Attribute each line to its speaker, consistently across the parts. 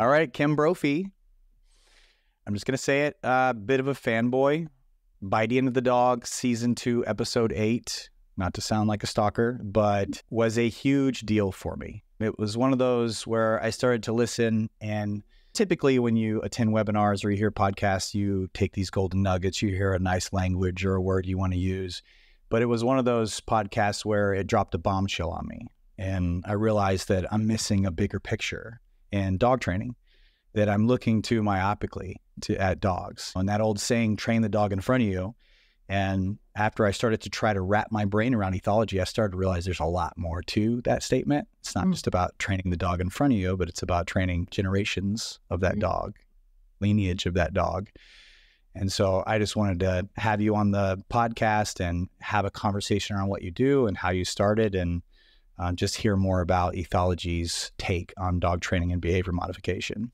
Speaker 1: All right, Kim Brophey. I'm just going to say it, a bit of a fanboy. Biting of the Dog, Season 2, Episode 8. Not to sound like a stalker, but was a huge deal for me. It was one of those where I started to listen, and typically when you attend webinars or you hear podcasts, you take these golden nuggets, you hear a nice language or a word you want to use. But it was one of those podcasts where it dropped a bombshell on me. And I realized that I'm missing a bigger picture in dog training, that I'm looking too myopically at dogs. And that old saying, train the dog in front of you. And after I started to try to wrap my brain around ethology, I started to realize there's a lot more to that statement. It's not just about training the dog in front of you, but it's about training generations of that dog, lineage of that dog. And so I just wanted to have you on the podcast and have a conversation around what you do and how you started, and just hear more about ethology's take on dog training and behavior modification.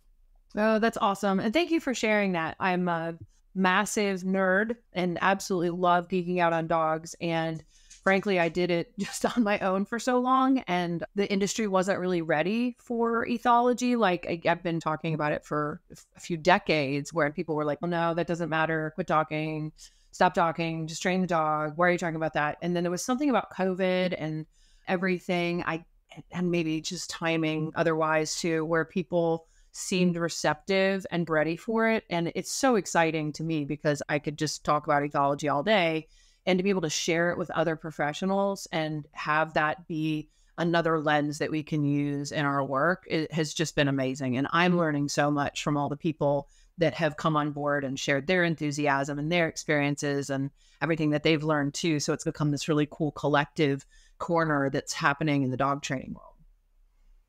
Speaker 2: Oh, that's awesome. And thank you for sharing that. I'm a massive nerd and absolutely love geeking out on dogs. And frankly, I did it just on my own for so long, and the industry wasn't really ready for ethology. Like I've been talking about it for a few decades, where people were like, well, no, that doesn't matter. Quit talking, stop talking, just train the dog. Why are you talking about that? And then there was something about COVID and everything, and maybe just timing otherwise too, where people seemed receptive and ready for it. And it's so exciting to me because I could just talk about ethology all day, and to be able to share it with other professionals and have that be another lens that we can use in our work, it has just been amazing. And I'm learning so much from all the people that have come on board and shared their enthusiasm and their experiences and everything that they've learned too. So it's become this really cool collective corner that's happening in the dog training world.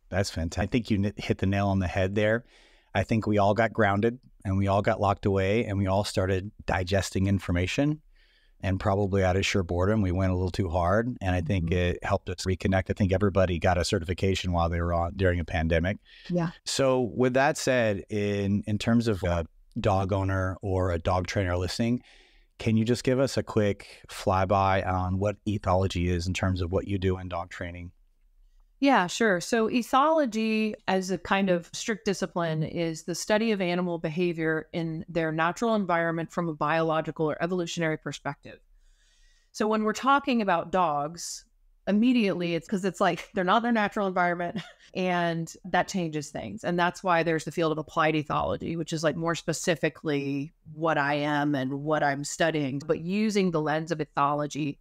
Speaker 1: That's fantastic. I think you hit the nail on the head there. I think we all got grounded and we all got locked away, and we all started digesting information, and probably out of sheer boredom, we went a little too hard. And I think it helped us reconnect. I think everybody got a certification while they were on during a pandemic.
Speaker 2: Yeah.
Speaker 1: So with that said, in terms of a dog owner or a dog trainer listening, can you just give us a quick flyby on what ethology is in terms of what you do in dog training?
Speaker 2: Yeah, sure. So ethology, as a kind of strict discipline, is the study of animal behavior in their natural environment from a biological or evolutionary perspective. So when we're talking about dogs, immediately it's because it's like they're not in their natural environment, and that changes things. And that's why there's the field of applied ethology, which is like more specifically what I am and what I'm studying, but using the lens of ethology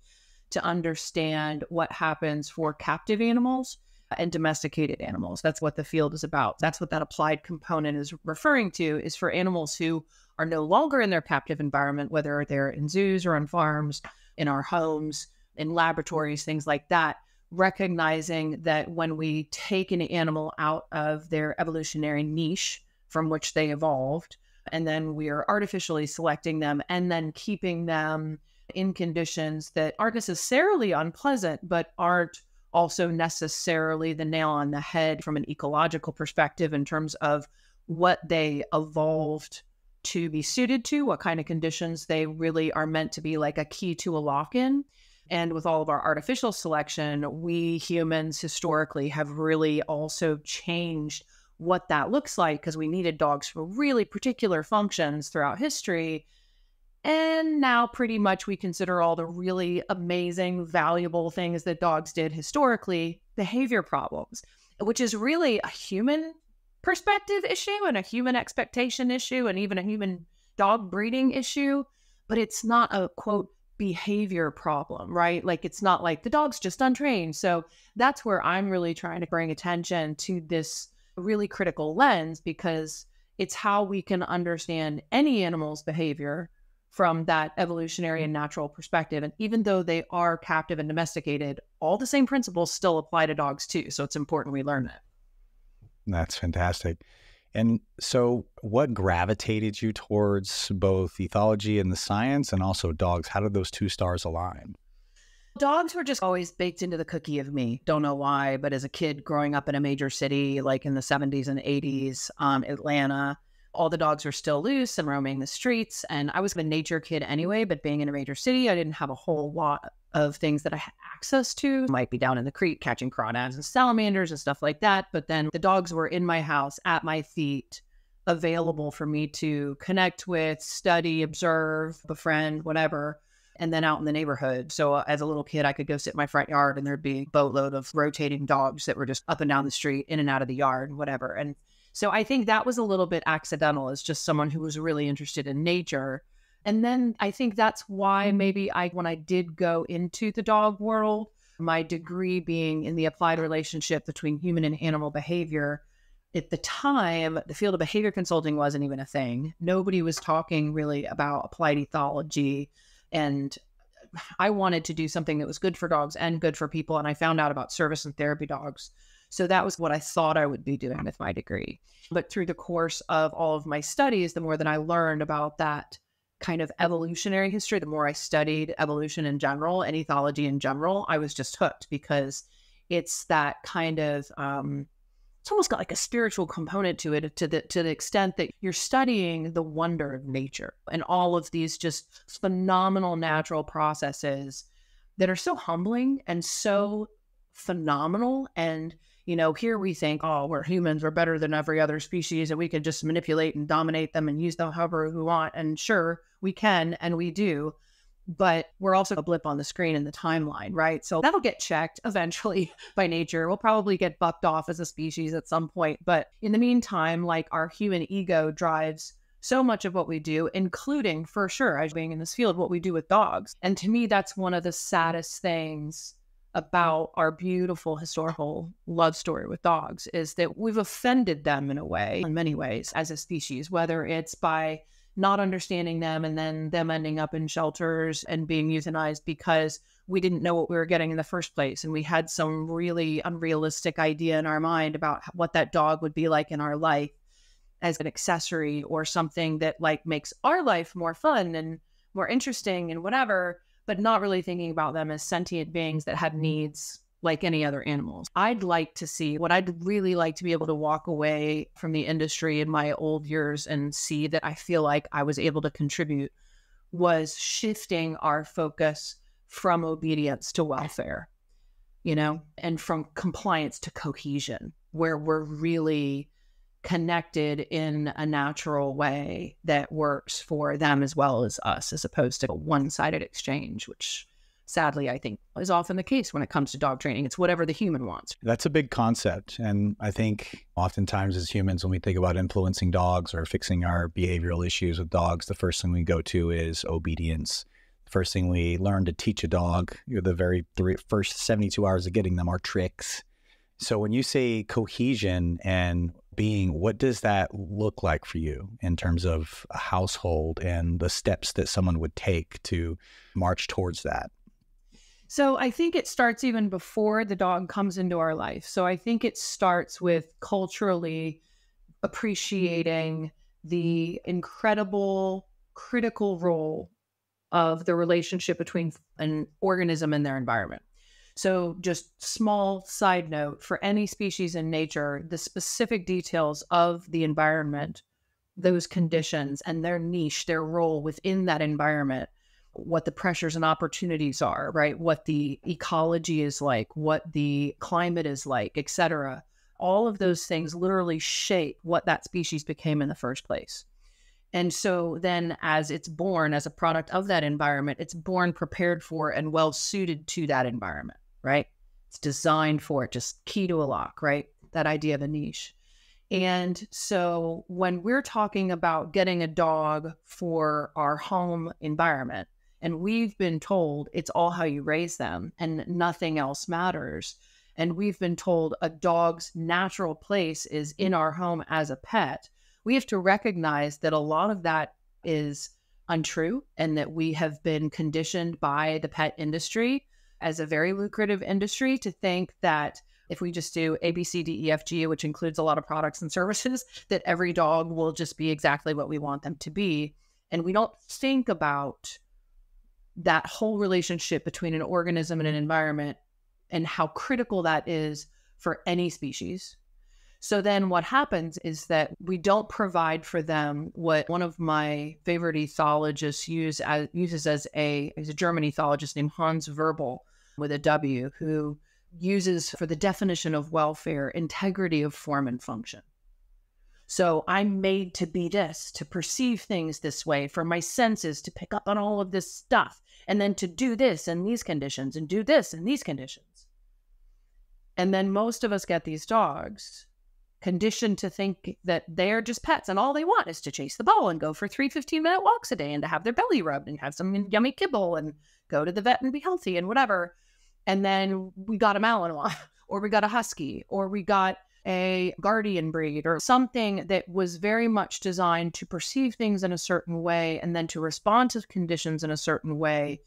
Speaker 2: to understand what happens for captive animals and domesticated animals. That's what the field is about. That's what that applied component is referring to, is for animals who are no longer in their captive environment, whether they're in zoos or on farms, in our homes, in laboratories, things like that, recognizing that when we take an animal out of their evolutionary niche from which they evolved, and then we are artificially selecting them and then keeping them in conditions that aren't necessarily unpleasant, but aren't also necessarily the nail on the head from an ecological perspective in terms of what they evolved to be suited to, what kind of conditions they really are meant to be like a key to a lock-in. And with all of our artificial selection, we humans historically have really also changed what that looks like, because we needed dogs for really particular functions throughout history. And now pretty much we consider all the really amazing, valuable things that dogs did historically behavior problems, which is really a human perspective issue and a human expectation issue and even a human dog breeding issue. But it's not a, quote, behavior problem, right? Like it's not like the dog's just untrained. So that's where I'm really trying to bring attention to this really critical lens, because it's how we can understand any animal's behavior from that evolutionary and natural perspective. And even though they are captive and domesticated, all the same principles still apply to dogs too. So it's important we learn that.
Speaker 1: That's fantastic. And so what gravitated you towards both ethology and the science, and also dogs? How did those two stars align?
Speaker 2: Dogs were just always baked into the cookie of me. Don't know why, but as a kid growing up in a major city, like in the 70s and 80s, Atlanta, all the dogs were still loose and roaming the streets. And I was a nature kid anyway, but being in a major city, I didn't have a whole lot of things that I had access to. Might be down in the creek catching crawdads and salamanders and stuff like that. But then the dogs were in my house, at my feet, available for me to connect with, study, observe, befriend, whatever, and then out in the neighborhood. So as a little kid, I could go sit in my front yard and there'd be a boatload of rotating dogs that were just up and down the street, in and out of the yard, whatever. And so I think that was a little bit accidental as just someone who was really interested in nature. And then I think that's why maybe when I did go into the dog world, my degree being in the applied relationship between human and animal behavior, at the time, the field of behavior consulting wasn't even a thing. Nobody was talking really about applied ethology. And I wanted to do something that was good for dogs and good for people. And I found out about service and therapy dogs. So that was what I thought I would be doing with my degree. But through the course of all of my studies, the more that I learned about that kind of evolutionary history, the more I studied evolution in general and ethology in general, I was just hooked, because it's that kind of, it's almost got like a spiritual component to it, to the extent that you're studying the wonder of nature and all of these just phenomenal natural processes that are so humbling and so phenomenal. And here we think, oh, we're humans, we're better than every other species, and we can just manipulate and dominate them and use them however we want. And sure, we can, and we do, but we're also a blip on the screen in the timeline, right? So that'll get checked eventually by nature. We'll probably get bucked off as a species at some point. But in the meantime, like, our human ego drives so much of what we do, including, for sure, as being in this field, what we do with dogs. And to me, that's one of the saddest things about our beautiful historical love story with dogs, is that we've offended them in a way, in many ways, as a species, whether it's by not understanding them and then them ending up in shelters and being euthanized because we didn't know what we were getting in the first place. And we had some really unrealistic idea in our mind about what that dog would be like in our life as an accessory, or something that like makes our life more fun and more interesting and whatever, but not really thinking about them as sentient beings that had needs like any other animals. I'd really like to be able to walk away from the industry in my old years and see that I feel like I was able to contribute, was shifting our focus from obedience to welfare, and from compliance to cohesion, where we're really connected in a natural way that works for them as well as us, as opposed to a one-sided exchange, which sadly I think is often the case when it comes to dog training. It's whatever the human wants.
Speaker 1: That's a big concept. And I think oftentimes as humans, when we think about influencing dogs or fixing our behavioral issues with dogs, the first thing we go to is obedience. The first thing we learn to teach a dog, the first 72 hours of getting them, are tricks. So when you say cohesion and being, what does that look like for you in terms of a household and the steps that someone would take to march towards that?
Speaker 2: So I think it starts even before the dog comes into our life. So I think it starts with culturally appreciating the incredible critical role of the relationship between an organism and their environment. So just small side note, for any species in nature, the specific details of the environment, those conditions and their niche, their role within that environment, what the pressures and opportunities are, right? What the ecology is like, what the climate is like, etc. All of those things literally shape what that species became in the first place. And so then as it's born as a product of that environment, it's born prepared for and well suited to that environment, right? It's designed for it, just key to a lock, right? That idea of a niche. And so when we're talking about getting a dog for our home environment, and we've been told it's all how you raise them and nothing else matters, and we've been told a dog's natural place is in our home as a pet, we have to recognize that a lot of that is untrue, and that we have been conditioned by the pet industry as a very lucrative industry to think that if we just do A, B, C, D, E, F, G, which includes a lot of products and services, that every dog will just be exactly what we want them to be. And we don't think about that whole relationship between an organism and an environment and how critical that is for any species. So then what happens is that we don't provide for them what one of my favorite ethologists uses as a German ethologist named Hans Verbel with a W, who uses for the definition of welfare, integrity of form and function. So I'm made to be this, to perceive things this way, for my senses to pick up on all of this stuff, and then to do this in these conditions and do this in these conditions. And then most of us get these dogs conditioned to think that they're just pets and all they want is to chase the ball and go for 3 15-minute walks a day and to have their belly rubbed and have some yummy kibble and go to the vet and be healthy and whatever. And then we got a Malinois or we got a Husky or we got a guardian breed or something that was very much designed to perceive things in a certain way and then to respond to conditions in a certain way.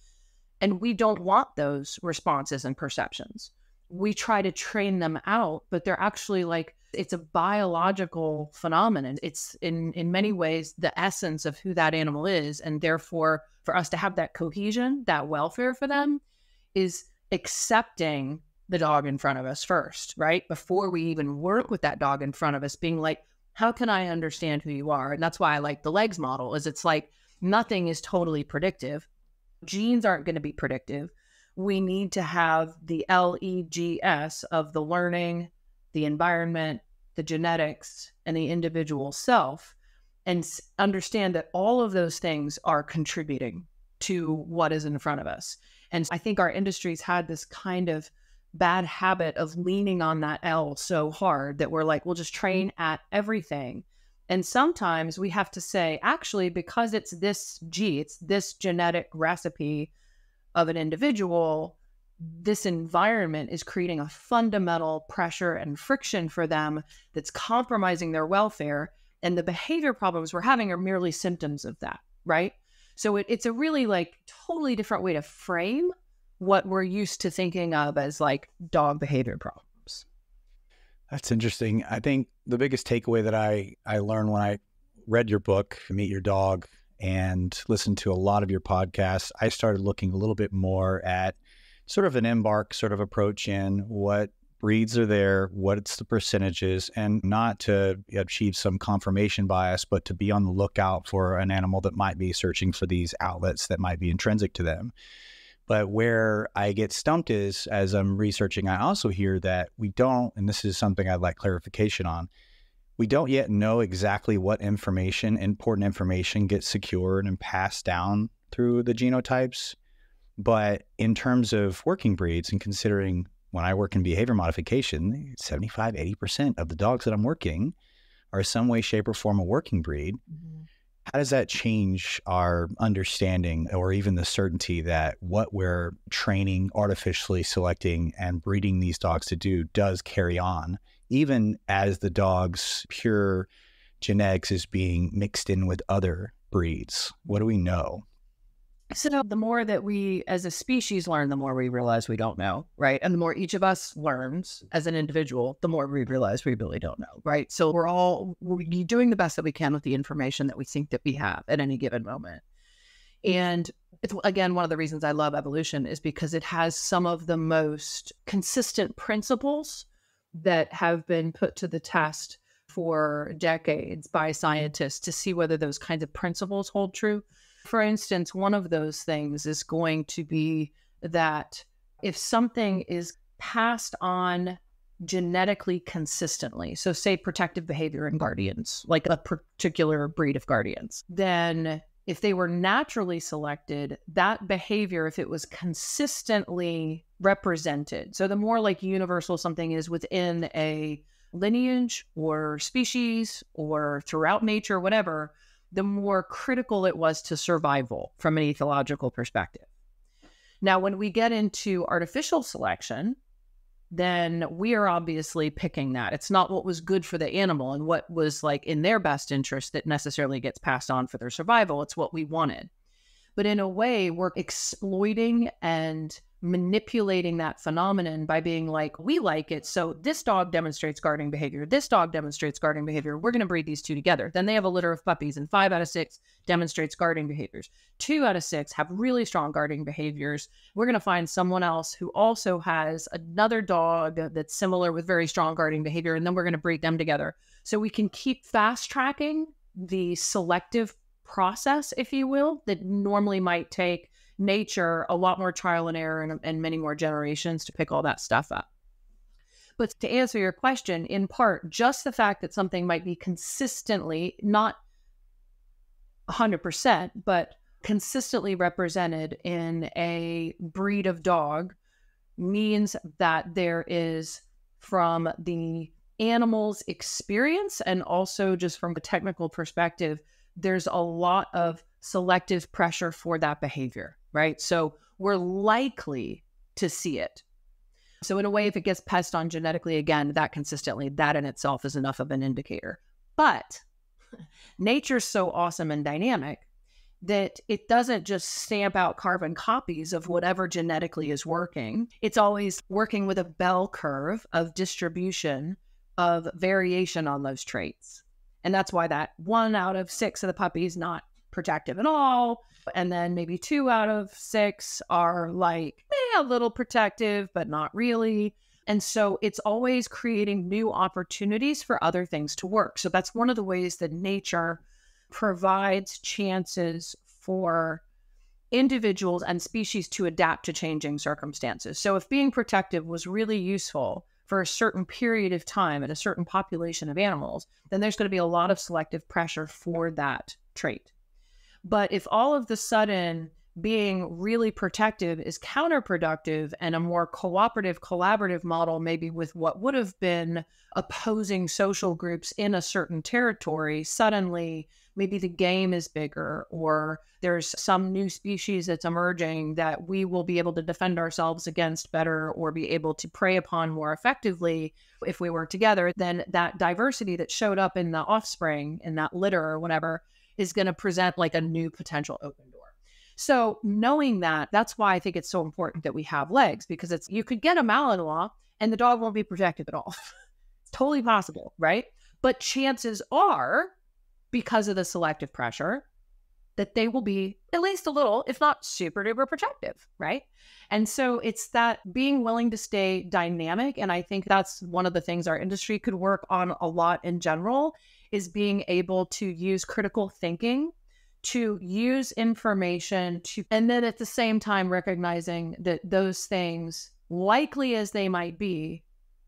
Speaker 2: And we don't want those responses and perceptions. We try to train them out, but they're actually like, it's a biological phenomenon. It's in many ways the essence of who that animal is. And therefore, for us to have that cohesion, that welfare for them is accepting the dog in front of us first, right? Before we even work with that dog in front of us, being like, how can I understand who you are? And that's why I like the legs model, is it's like nothing is totally predictive. Genes aren't going to be predictive. We need to have the LEGS of the learning, the environment, the genetics, and the individual self, and understand that all of those things are contributing to what is in front of us. And I think our industry's had this kind of bad habit of leaning on that L so hard that we're like, we'll just train at everything. And sometimes we have to say, actually, because it's this G, it's this genetic recipe of an individual, this environment is creating a fundamental pressure and friction for them that's compromising their welfare. And the behavior problems we're having are merely symptoms of that, right? So it's a really like totally different way to frame what we're used to thinking of as like dog behavior problems.
Speaker 1: That's interesting. I think the biggest takeaway that I learned when I read your book, Meet Your Dog, and listened to a lot of your podcasts, I started looking a little bit more at sort of an embark sort of approach in what breeds are there, what's the percentages, and not to achieve some confirmation bias, but to be on the lookout for an animal that might be searching for these outlets that might be intrinsic to them. But where I get stumped is, as I'm researching, I also hear that we don't, and this is something I'd like clarification on, we don't yet know exactly what information, important information, gets secured and passed down through the genotypes. But in terms of working breeds, and considering when I work in behavior modification, 75, 80% of the dogs that I'm working are some way, shape, or form a working breed. Mm-hmm. How does that change our understanding or even the certainty that what we're training, artificially selecting, and breeding these dogs to do does carry on, even as the dog's pure genetics is being mixed in with other breeds? What do we know?
Speaker 2: So the more that we as a species learn, the more we realize we don't know, right? And the more each of us learns as an individual, the more we realize we really don't know, right? So we're doing the best that we can with the information that we think that we have at any given moment. And it's, again, one of the reasons I love evolution is because it has some of the most consistent principles that have been put to the test for decades by scientists to see whether those kinds of principles hold true. For instance, one of those things is going to be that if something is passed on genetically consistently, so say protective behavior in guardians, like a particular breed of guardians, then if they were naturally selected, that behavior, if it was consistently represented, so the more like universal something is within a lineage or species or throughout nature, whatever, the more critical it was to survival from an ethological perspective. Now, when we get into artificial selection, then we are obviously picking that. It's not what was good for the animal and what was like in their best interest that necessarily gets passed on for their survival. It's what we wanted. But in a way, we're exploiting and manipulating that phenomenon by being like, we like it, so this dog demonstrates guarding behavior, this dog demonstrates guarding behavior, we're going to breed these two together. Then they have a litter of puppies, and 5 out of 6 demonstrates guarding behaviors. 2 out of 6 have really strong guarding behaviors. We're going to find someone else who also has another dog that's similar with very strong guarding behavior, and then we're going to breed them together. So we can keep fast tracking the selective process, if you will, that normally might take nature a lot more trial and error and many more generations to pick all that stuff up. But to answer your question, in part, just the fact that something might be consistently, not 100%, but consistently represented in a breed of dog means that there is, from the animal's experience and also just from a technical perspective, there's a lot of selective pressure for that behavior, right? So we're likely to see it. So in a way, if it gets passed on genetically, again, that consistently, that in itself is enough of an indicator. But nature's so awesome and dynamic that it doesn't just stamp out carbon copies of whatever genetically is working. It's always working with a bell curve of distribution of variation on those traits. And that's why that 1 out of 6 of the puppies not protective at all. And then maybe 2 out of 6 are like a little protective, but not really. And so it's always creating new opportunities for other things to work. So that's one of the ways that nature provides chances for individuals and species to adapt to changing circumstances. So if being protective was really useful for a certain period of time in a certain population of animals, then there's going to be a lot of selective pressure for that trait. But if all of the sudden being really protective is counterproductive and a more cooperative, collaborative model, maybe with what would have been opposing social groups in a certain territory, suddenly maybe the game is bigger, or there's some new species that's emerging that we will be able to defend ourselves against better or be able to prey upon more effectively if we work together, then that diversity that showed up in the offspring, in that litter or whatever, is going to present like a new potential open door. So knowing that, that's why I think it's so important that we have legs, because it's, you could get a Malinois and the dog won't be protective at all. It's totally possible, right? But chances are, because of the selective pressure, that they will be at least a little, if not super duper protective, right? And so it's that being willing to stay dynamic. And I think that's one of the things our industry could work on a lot in general, is being able to use critical thinking, to use information, to, and then at the same time recognizing that those things, likely as they might be,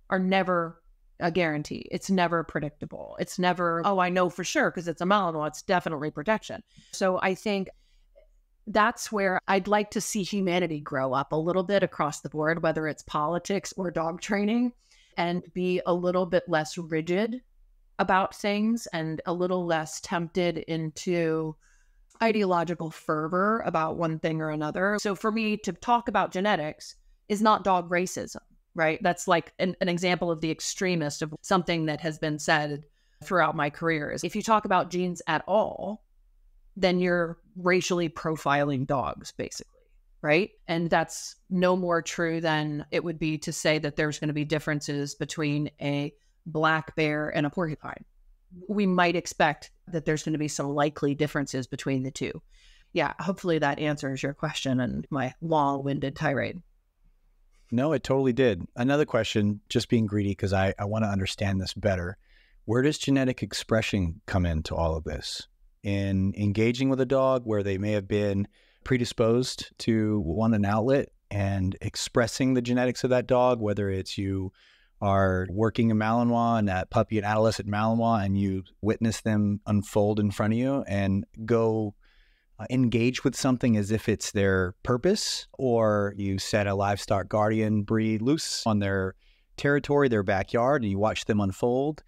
Speaker 2: are never a guarantee. It's never predictable. It's never, oh, I know for sure because it's a Malinois. It's definitely protection. So I think that's where I'd like to see humanity grow up a little bit across the board, whether it's politics or dog training, and be a little bit less rigid about things and a little less tempted into ideological fervor about one thing or another. So for me to talk about genetics is not dog racism, right? That's like an example of the extremist of something that has been said throughout my career. Is if you talk about genes at all, then you're racially profiling dogs, basically, right? And that's no more true than it would be to say that there's going to be differences between a black bear and a porcupine. We might expect that there's going to be some likely differences between the two. Yeah, hopefully that answers your question and my long-winded tirade.
Speaker 1: No, it totally did. Another question, just being greedy because I want to understand this better. Where does genetic expression come into all of this? In engaging with a dog where they may have been predisposed to want an outlet and expressing the genetics of that dog, whether it's you are working a Malinois and that puppy, an adolescent Malinois, and you witness them unfold in front of you and go engage with something as if it's their purpose, or you set a livestock guardian breed loose on their territory, their backyard, and you watch them unfold.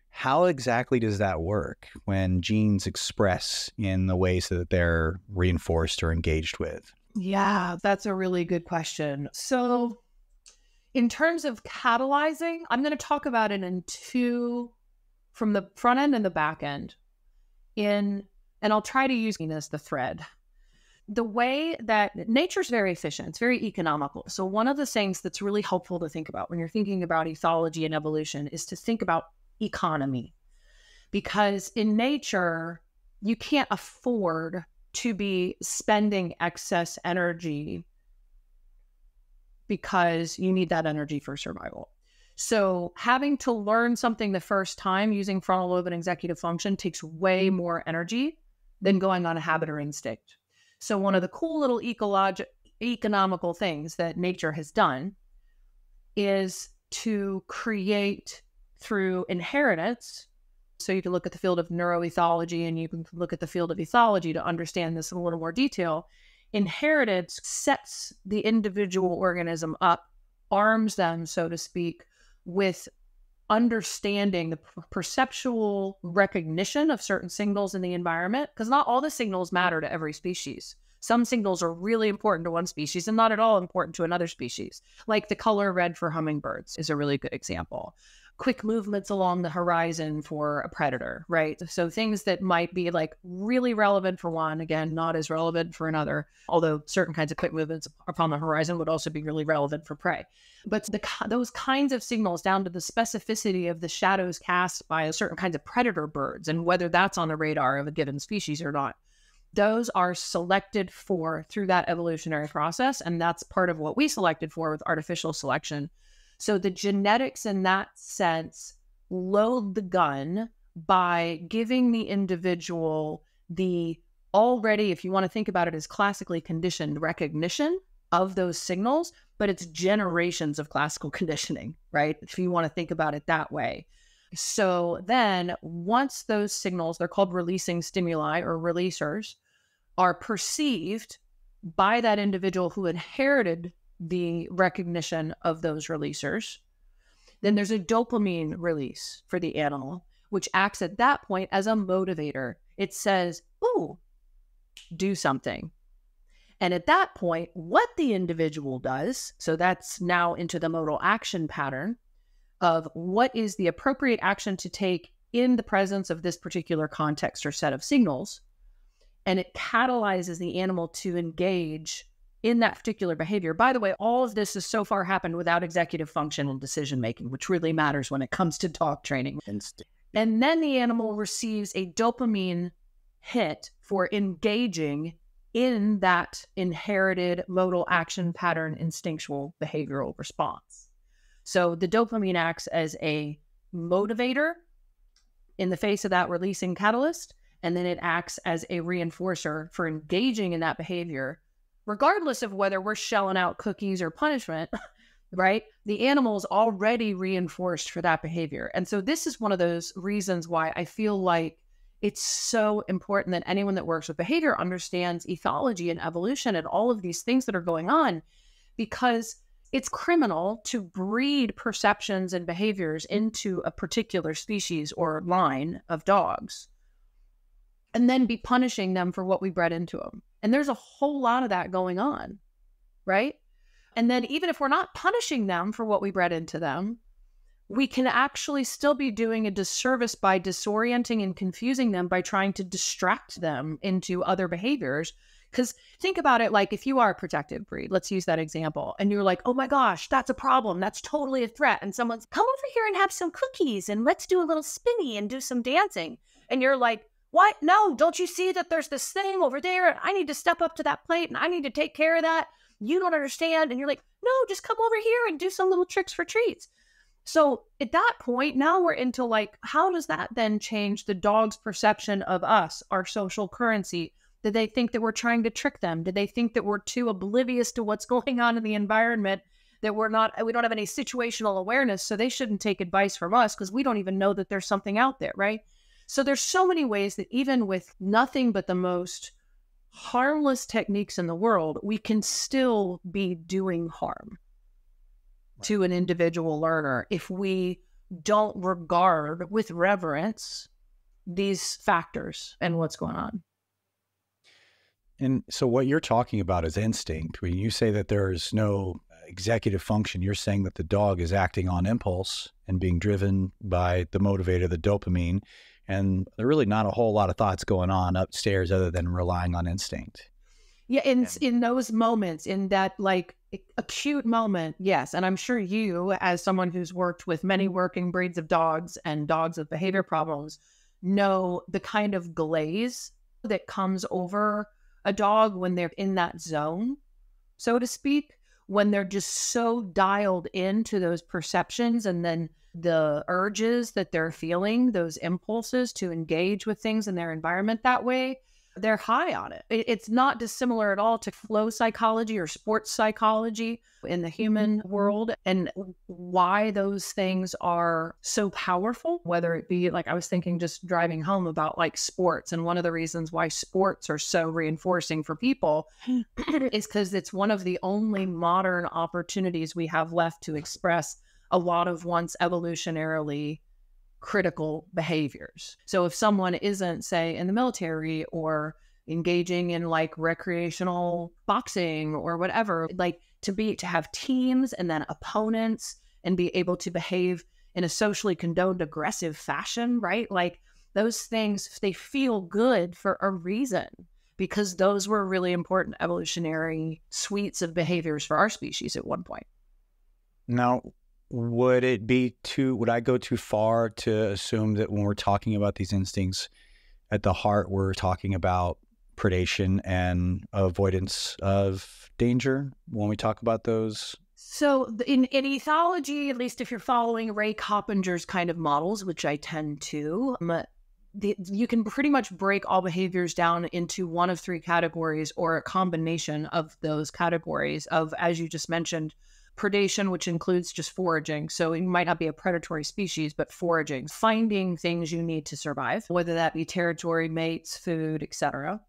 Speaker 1: How exactly does that work when genes express in the ways that they're reinforced or engaged with?
Speaker 2: Yeah, that's a really good question. So in terms of catalyzing, I'm going to talk about it in two, from the front end and the back end. And I'll try to use it as the thread. the way that nature's very efficient, it's very economical. So one of the things that's really helpful to think about when you're thinking about ethology and evolution is to think about economy. Because in nature, you can't afford to be spending excess energy because you need that energy for survival. So having to learn something the first time using frontal lobe and executive function takes way more energy than going on a habit or instinct. So one of the cool little economical things that nature has done is to create through inheritance. So you can look at the field of neuroethology and you can look at the field of ethology to understand this in a little more detail. Inheritance sets the individual organism up, arms them, so to speak, with understanding the perceptual recognition of certain signals in the environment, because not all the signals matter to every species. Some signals are really important to one species and not at all important to another species. Like the color red for hummingbirds is a really good example. Quick movements along the horizon for a predator, right? So things that might be like really relevant for one, again, not as relevant for another, although certain kinds of quick movements upon the horizon would also be really relevant for prey. But those kinds of signals down to the specificity of the shadows cast by certain kinds of predator birds and whether that's on the radar of a given species or not, those are selected for through that evolutionary process. And that's part of what we selected for with artificial selection. So the genetics in that sense load the gun by giving the individual the already, if you want to think about it as classically conditioned recognition of those signals, but it's generations of classical conditioning, right? If you want to think about it that way. So then once those signals, they're called releasing stimuli or releasers, are perceived by that individual who inherited the recognition of those releasers, then there's a dopamine release for the animal, which acts at that point as a motivator. It says, ooh, do something. And at that point, what the individual does, so that's now into the modal action pattern of what is the appropriate action to take in the presence of this particular context or set of signals. And it catalyzes the animal to engage in that particular behavior. By the way, all of this has so far happened without executive function and decision-making, which really matters when it comes to dog training. And then the animal receives a dopamine hit for engaging in that inherited modal action pattern instinctual behavioral response. So the dopamine acts as a motivator in the face of that releasing catalyst, and then it acts as a reinforcer for engaging in that behavior, regardless of whether we're shelling out cookies or punishment, right? The animal is already reinforced for that behavior. And so this is one of those reasons why I feel like it's so important that anyone that works with behavior understands ethology and evolution and all of these things that are going on, because it's criminal to breed perceptions and behaviors into a particular species or line of dogs and then be punishing them for what we bred into them. And there's a whole lot of that going on, right? And then even if we're not punishing them for what we bred into them, we can actually still be doing a disservice by disorienting and confusing them by trying to distract them into other behaviors. Because think about it, like if you are a protective breed, let's use that example, and you're like, oh my gosh, that's a problem. That's totally a threat. And someone's, come over here and have some cookies and let's do a little spinny and do some dancing. And you're like, what? No, don't you see that there's this thing over there and I need to step up to that plate and I need to take care of that? You don't understand. And you're like, no, just come over here and do some little tricks for treats. So at that point, now we're into like, how does that then change the dog's perception of us, our social currency? Did they think that we're trying to trick them? Did they think that we're too oblivious to what's going on in the environment, that we don't have any situational awareness, so they shouldn't take advice from us because we don't even know that there's something out there, right? So there's so many ways that even with nothing but the most harmless techniques in the world, we can still be doing harm to an individual learner if we don't regard with reverence these factors and what's going on.
Speaker 1: And so what you're talking about is instinct. When you say that there's no executive function, you're saying that the dog is acting on impulse and being driven by the motivator, the dopamine, and there are really not a whole lot of thoughts going on upstairs other than relying on instinct.
Speaker 2: Yeah,
Speaker 1: And
Speaker 2: in those moments, in that like acute moment, yes. And I'm sure you, as someone who's worked with many working breeds of dogs and dogs with behavior problems, know the kind of glaze that comes over a dog when they're in that zone, so to speak, when they're just so dialed into those perceptions and then the urges that they're feeling, those impulses to engage with things in their environment that way, they're high on it. It's not dissimilar at all to flow psychology or sports psychology in the human world, and why those things are so powerful, whether it be like I was thinking just driving home about like sports. And one of the reasons why sports are so reinforcing for people is because it's one of the only modern opportunities we have left to express a lot of once evolutionarily critical behaviors. So if someone isn't, say, in the military or engaging in like recreational boxing or whatever, like to have teams and then opponents and be able to behave in a socially condoned aggressive fashion, right? Like those things, they feel good for a reason, because those were really important evolutionary suites of behaviors for our species at one point.
Speaker 1: now, would I go too far to assume that when we're talking about these instincts at the heart, we're talking about predation and avoidance of danger when we talk about those?
Speaker 2: So in ethology, at least if you're following Ray Coppinger's kind of models, which I tend to, you can pretty much break all behaviors down into one of three categories or a combination of those categories of, as you just mentioned, predation, which includes just foraging. So it might not be a predatory species, but foraging, finding things you need to survive, whether that be territory, mates, food, etc.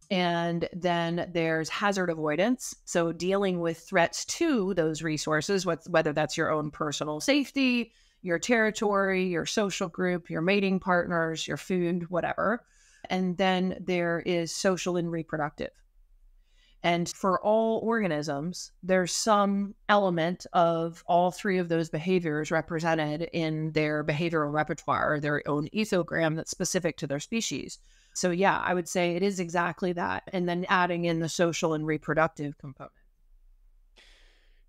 Speaker 2: And then there's hazard avoidance. So dealing with threats to those resources, whether that's your own personal safety, your territory, your social group, your mating partners, your food, whatever. And then there is social and reproductive. And for all organisms, there's some element of all three of those behaviors represented in their behavioral repertoire, or their own ethogram that's specific to their species. So yeah, I would say it is exactly that. And then adding in the social and reproductive component.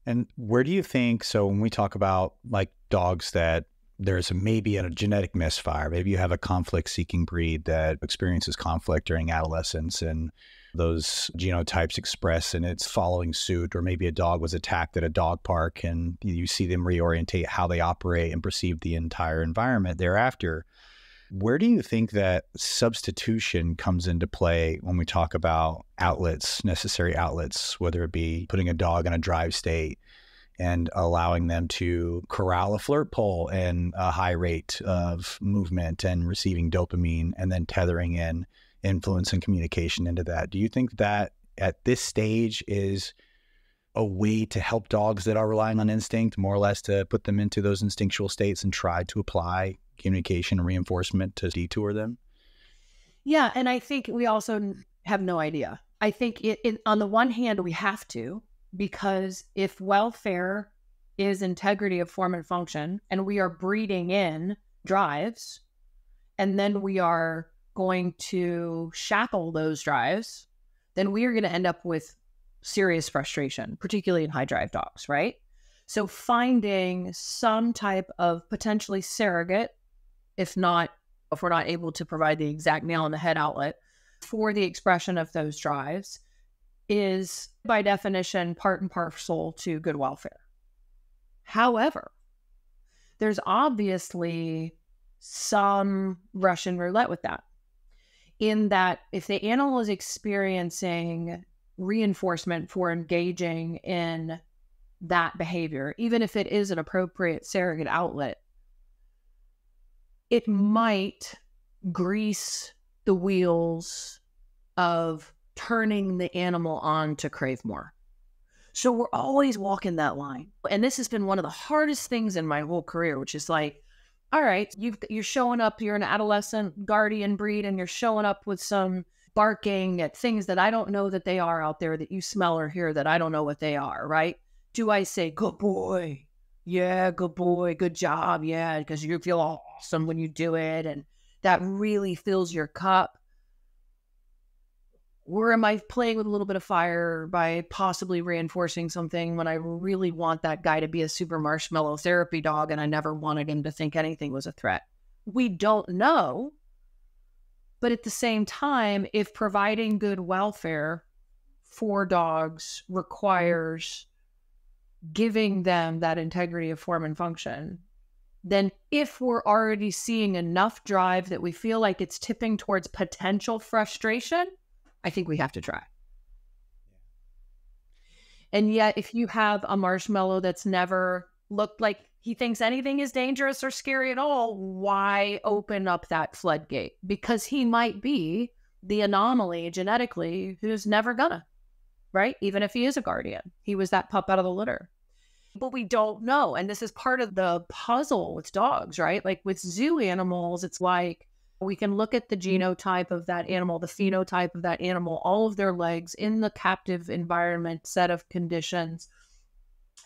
Speaker 1: And where do you think, so when we talk about like dogs that there's maybe a genetic misfire, maybe you have a conflict-seeking breed that experiences conflict during adolescence and those genotypes express and it's following suit, or maybe a dog was attacked at a dog park and you see them reorientate how they operate and perceive the entire environment thereafter. Where do you think that substitution comes into play when we talk about outlets, necessary outlets, whether it be putting a dog in a drive state and allowing them to corral a flirt pole and a high rate of movement and receiving dopamine and then tethering in influence and communication into that? Do you think that at this stage is a way to help dogs that are relying on instinct, more or less to put them into those instinctual states and try to apply communication and reinforcement to detour them?
Speaker 2: Yeah, and I think we also have no idea. I think on the one hand, we have to, because if welfare is integrity of form and function, and we are breeding in drives, and then we are going to shackle those drives, then we are going to end up with serious frustration, particularly in high drive dogs, right? So finding some type of potentially surrogate, if we're not able to provide the exact nail on the head outlet for the expression of those drives, is by definition part and parcel to good welfare. However, there's obviously some Russian roulette with that, in that if the animal is experiencing reinforcement for engaging in that behavior, even if it is an appropriate surrogate outlet, it might grease the wheels of turning the animal on to crave more. So we're always walking that line. And this has been one of the hardest things in my whole career, which is like, all right, you're showing up, you're an adolescent guardian breed, and you're showing up with some barking at things that I don't know that they are out there, that you smell or hear that I don't know what they are, right? Do I say, good boy? Yeah, good boy, good job, yeah, because you feel awesome when you do it, and that really fills your cup? Or am I playing with a little bit of fire by possibly reinforcing something when I really want that guy to be a super marshmallow therapy dog and I never wanted him to think anything was a threat? We don't know. But at the same time, if providing good welfare for dogs requires giving them that integrity of form and function, then if we're already seeing enough drive that we feel like it's tipping towards potential frustration, I think we have to try. And yet, if you have a marshmallow that's never looked like he thinks anything is dangerous or scary at all, why open up that floodgate? Because he might be the anomaly genetically who's never gonna, right? Even if he is a guardian, he was that pup out of the litter. But we don't know. And this is part of the puzzle with dogs, right? Like with zoo animals, it's like we can look at the genotype of that animal, the phenotype of that animal, all of their legs in the captive environment set of conditions.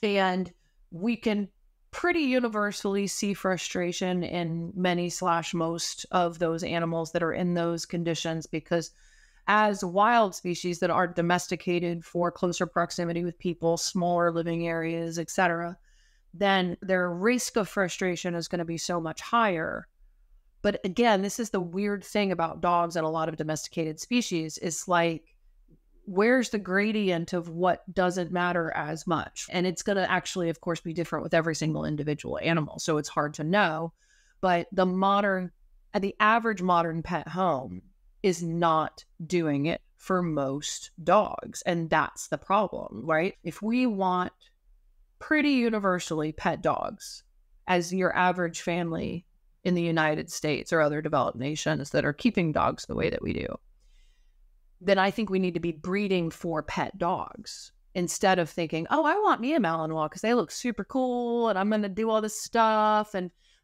Speaker 2: And we can pretty universally see frustration in many/most of those animals that are in those conditions, because as wild species that are domesticated for closer proximity with people, smaller living areas, etc., then their risk of frustration is going to be so much higher. But again, this is the weird thing about dogs and a lot of domesticated species. It's like, where's the gradient of what doesn't matter as much? And it's going to actually, of course, be different with every single individual animal. So it's hard to know. But the average modern pet home is not doing it for most dogs. And that's the problem, right? If we want pretty universally pet dogs as your average family in the United States or other developed nations that are keeping dogs the way that we do, then I think we need to be breeding for pet dogs instead of thinking, oh, I want me a Malinois because they look super cool and I'm going to do all this stuff.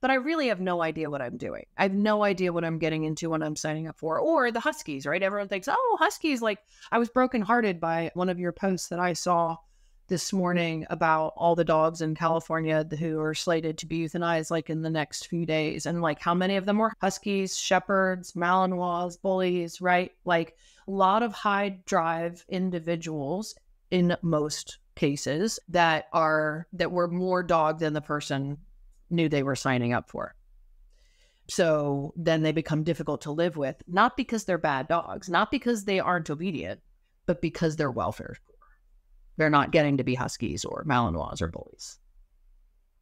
Speaker 2: But I really have no idea what I'm doing. I have no idea what I'm getting into when I'm signing up for. Or the Huskies, right? Everyone thinks, oh, Huskies. Like, I was brokenhearted by one of your posts that I saw this morning about all the dogs in California who are slated to be euthanized like in the next few days. And like how many of them were Huskies, Shepherds, Malinois, Bullies, right? Like a lot of high drive individuals in most cases that were more dog than the person knew they were signing up for. So then they become difficult to live with, not because they're bad dogs, not because they aren't obedient, but because their welfare is poor. They're not getting to be Huskies or Malinois or Bullies.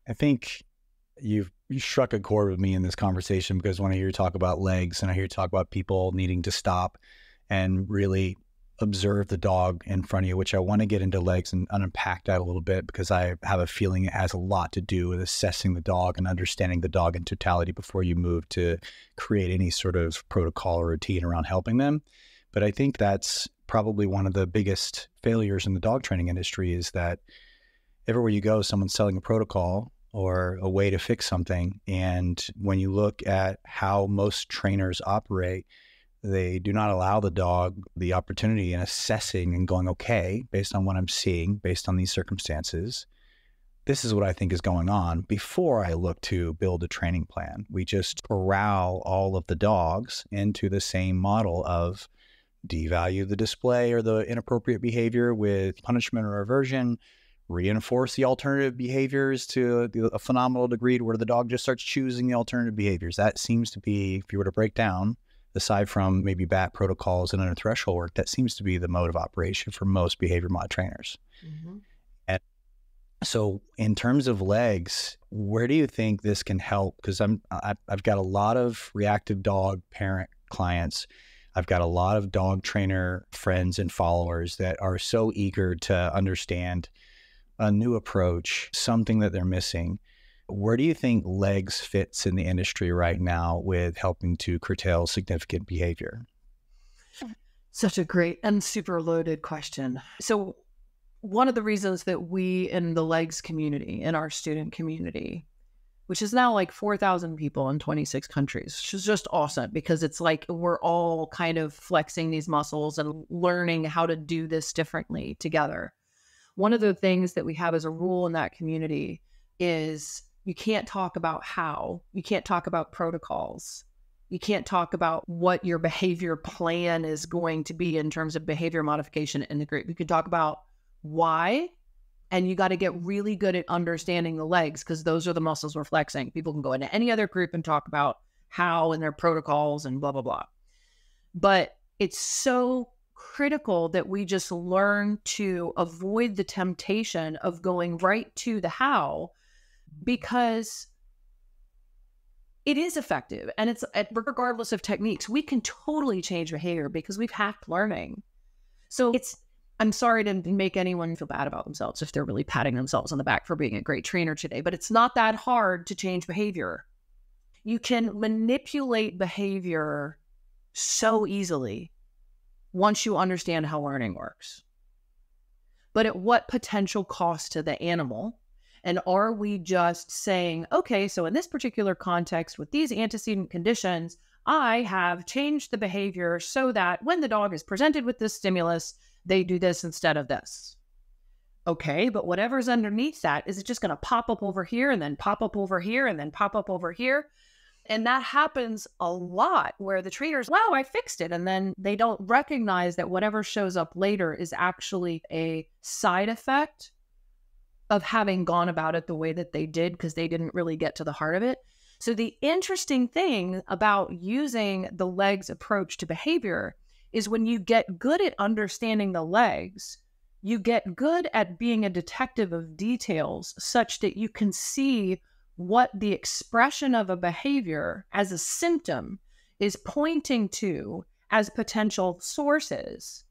Speaker 1: I think you struck a chord with me in this conversation, because when I hear you talk about legs and I hear you talk about people needing to stop and really observe the dog in front of you, which I want to get into legs and unpack that a little bit, because I have a feeling it has a lot to do with assessing the dog and understanding the dog in totality before you move to create any sort of protocol or routine around helping them. But I think that's probably one of the biggest failures in the dog training industry, is that everywhere you go, someone's selling a protocol or a way to fix something. And when you look at how most trainers operate, they do not allow the dog the opportunity in assessing and going, okay, based on what I'm seeing, based on these circumstances, this is what I think is going on before I look to build a training plan. We just corral all of the dogs into the same model of devalue the display or the inappropriate behavior with punishment or aversion, reinforce the alternative behaviors to a phenomenal degree where the dog just starts choosing the alternative behaviors. That seems to be, if you were to break down, aside from maybe BAT protocols and under threshold work, that seems to be the mode of operation for most behavior mod trainers. Mm-hmm. And so in terms of legs, where do you think this can help? Because I've got a lot of reactive dog parent clients. I've got a lot of dog trainer friends and followers that are so eager to understand a new approach, something that they're missing. Where do you think legs fits in the industry right now with helping to curtail significant behavior?
Speaker 2: Such a great and super loaded question. So one of the reasons that we in the legs community, in our student community, which is now like 4,000 people in 26 countries, which is just awesome, because it's like we're all kind of flexing these muscles and learning how to do this differently together. One of the things that we have as a rule in that community is you can't talk about how, you can't talk about protocols You can't talk about what your behavior plan is going to be in terms of behavior modification in the group. You could talk about why, and you got to get really good at understanding the legs because those are the muscles we're flexing. People can go into any other group and talk about how and their protocols and blah, blah, blah. But it's so critical that we just learn to avoid the temptation of going right to the how, because it is effective. And it's regardless of techniques, we can totally change behavior because we've hacked learning. So I'm sorry to make anyone feel bad about themselves if they're really patting themselves on the back for being a great trainer today, but it's not that hard to change behavior. You can manipulate behavior so easily once you understand how learning works. But at what potential cost to the animal? And are we just saying, okay, so in this particular context with these antecedent conditions, I have changed the behavior so that when the dog is presented with this stimulus, they do this instead of this. Okay, but whatever's underneath that, is it just going to pop up over here and then pop up over here and then pop up over here? And that happens a lot where the trainers, wow, I fixed it. And then they don't recognize that whatever shows up later is actually a side effect of having gone about it the way that they did because they didn't really get to the heart of it. So the interesting thing about using the legs approach to behavior is when you get good at understanding the legs, you get good at being a detective of details such that you can see what the expression of a behavior as a symptom is pointing to as potential sources.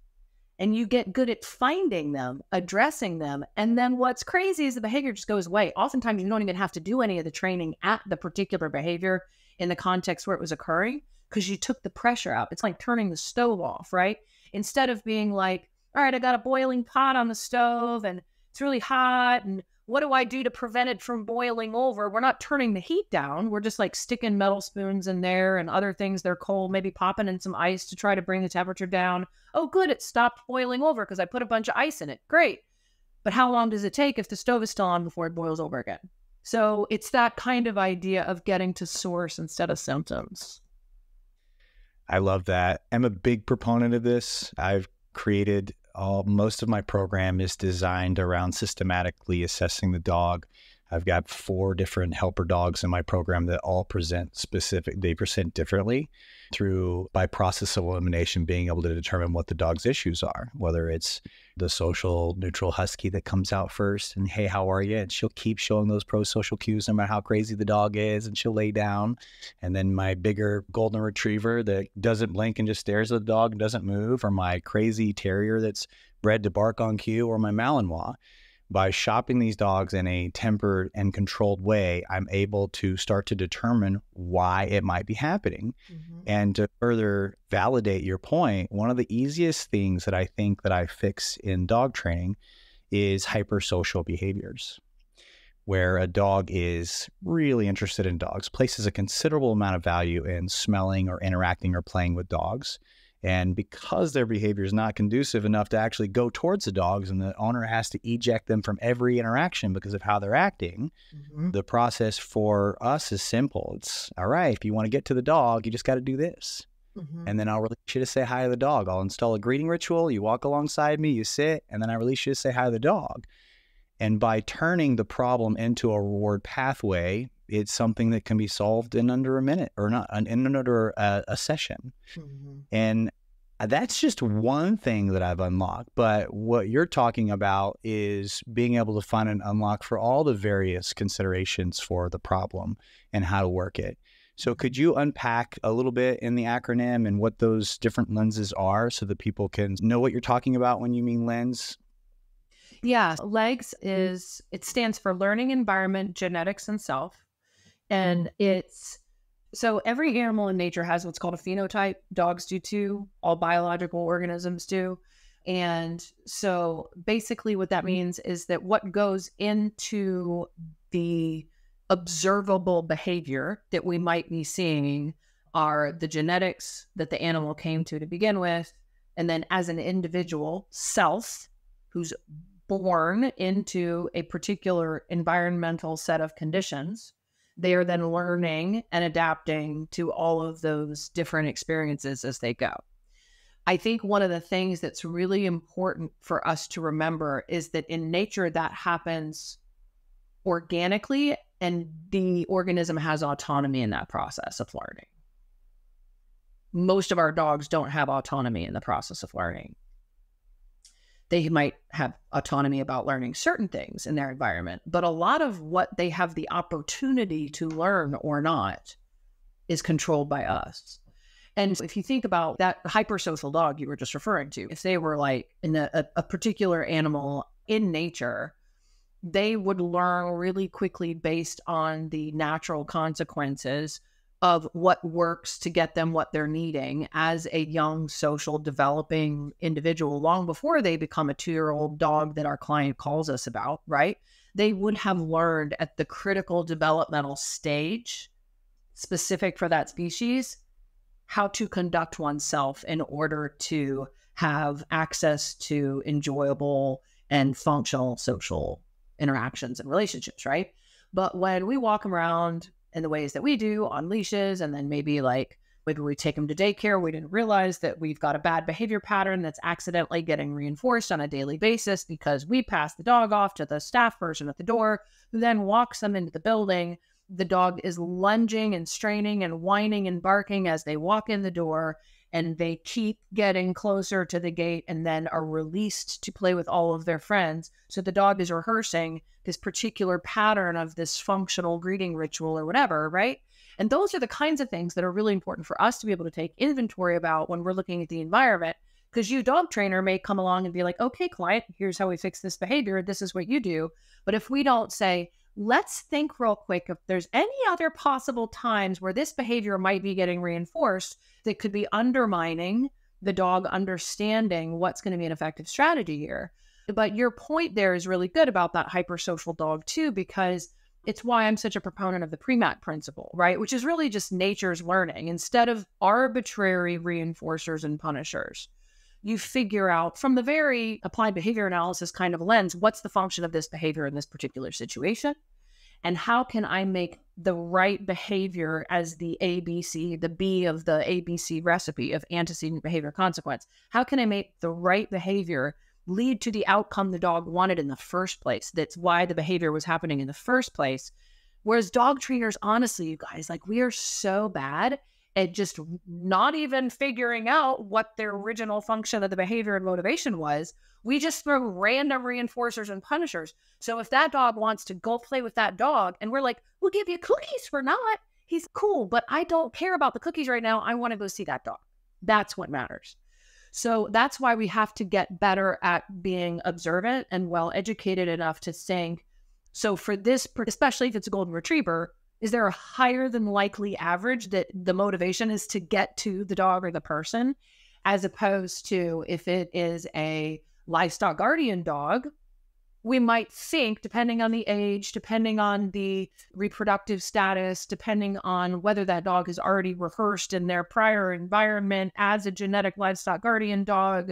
Speaker 2: And you get good at finding them, addressing them. And then what's crazy is the behavior just goes away. Oftentimes, you don't even have to do any of the training at the particular behavior in the context where it was occurring because you took the pressure out. It's like turning the stove off, right? Instead of being like, all right, I got a boiling pot on the stove and it's really hot. And what do I do to prevent it from boiling over? We're not turning the heat down. We're just like sticking metal spoons in there and other things. They're cold, maybe popping in some ice to try to bring the temperature down. Oh, good. It stopped boiling over because I put a bunch of ice in it. Great. But how long does it take if the stove is still on before it boils over again? So it's that kind of idea of getting to source instead of symptoms.
Speaker 1: I love that. I'm a big proponent of this. I've created most of my program is designed around systematically assessing the dog. I've got 4 different helper dogs in my program that all present differently by process of elimination, being able to determine what the dog's issues are, whether it's the social neutral husky that comes out first and, hey, how are you? And she'll keep showing those pro-social cues no matter how crazy the dog is, and she'll lay down. And then my bigger golden retriever that doesn't blink and just stares at the dog and doesn't move, or my crazy terrier that's bred to bark on cue, or my Malinois. By shopping these dogs in a tempered and controlled way, I'm able to start to determine why it might be happening. Mm-hmm. And to further validate your point, one of the easiest things that I think that I fix in dog training is hypersocial behaviors, where a dog is really interested in dogs, places a considerable amount of value in smelling or interacting or playing with dogs. And because their behavior is not conducive enough to actually go towards the dogs, and the owner has to eject them from every interaction because of how they're acting, mm-hmm. The process for us is simple. It's, all right, if you want to get to the dog, you just got to do this. Mm-hmm. And then I'll release you to say hi to the dog. I'll install a greeting ritual. You walk alongside me, you sit, and then I release you to say hi to the dog. And by turning the problem into a reward pathway, it's something that can be solved in under a minute, or not in under a session. Mm-hmm. And that's just one thing that I've unlocked. But what you're talking about is being able to find an unlock for all the various considerations for the problem and how to work it. So could you unpack a little bit in the acronym and what those different lenses are so that people can know what you're talking about when you mean lens?
Speaker 2: Yeah, LEGS it stands for Learning, Environment, Genetics, and Self. And so every animal in nature has what's called a phenotype. Dogs do too. All biological organisms do. And so basically what that means is that what goes into the observable behavior that we might be seeing are the genetics that the animal came to begin with. And then as an individual, self, who's born into a particular environmental set of conditions. they are then learning and adapting to all of those different experiences as they go. I think one of the things that's really important for us to remember is that in nature that happens organically, and the organism has autonomy in that process of learning. Most of our dogs don't have autonomy in the process of learning. They might have autonomy about learning certain things in their environment, but a lot of what they have the opportunity to learn or not is controlled by us. And if you think about that hypersocial dog you were just referring to, if they were like in a particular animal in nature, they would learn really quickly based on the natural consequences of what works to get them what they're needing as a young, social, developing individual, long before they become a 2-year-old dog that our client calls us about, right? They would have learned at the critical developmental stage, specific for that species, how to conduct oneself in order to have access to enjoyable and functional social interactions and relationships, right? But when we walk around in the ways that we do on leashes, and then maybe we take them to daycare, we didn't realize that we've got a bad behavior pattern that's accidentally getting reinforced on a daily basis because we pass the dog off to the staff person at the door, who then walks them into the building. The dog is lunging and straining and whining and barking as they walk in the door, and they keep getting closer to the gate and then are released to play with all of their friends. So the dog is rehearsing this particular pattern of this functional greeting ritual or whatever, right? And those are the kinds of things that are really important for us to be able to take inventory about when we're looking at the environment. Because you, dog trainer, may come along and be like, okay, client, here's how we fix this behavior. This is what you do. But if we don't say, let's think real quick if there's any other possible times where this behavior might be getting reinforced that could be undermining the dog understanding what's going to be an effective strategy here. But your point there is really good about that hypersocial dog too, because it's why I'm such a proponent of the pre-mat principle, right? Which is really just nature's learning. Instead of arbitrary reinforcers and punishers, you figure out from the very applied behavior analysis kind of lens, what's the function of this behavior in this particular situation? And how can I make the right behavior as the ABC, the B of the ABC recipe of antecedent behavior consequence? How can I make the right behavior lead to the outcome the dog wanted in the first place? That's why the behavior was happening in the first place. Whereas dog trainers, honestly, you guys, we are so bad at just not even figuring out what their original function of the behavior and motivation was. We just throw random reinforcers and punishers. So if that dog wants to go play with that dog and we're like, we'll give you cookies for not, he's cool, but I don't care about the cookies right now. I want to go see that dog. That's what matters. So that's why we have to get better at being observant and well-educated enough to think, so for this, especially if it's a golden retriever, is there a higher than likely average that the motivation is to get to the dog or the person, as opposed to if it is a livestock guardian dog, we might think, depending on the age, depending on the reproductive status, depending on whether that dog is already rehearsed in their prior environment as a genetic livestock guardian dog,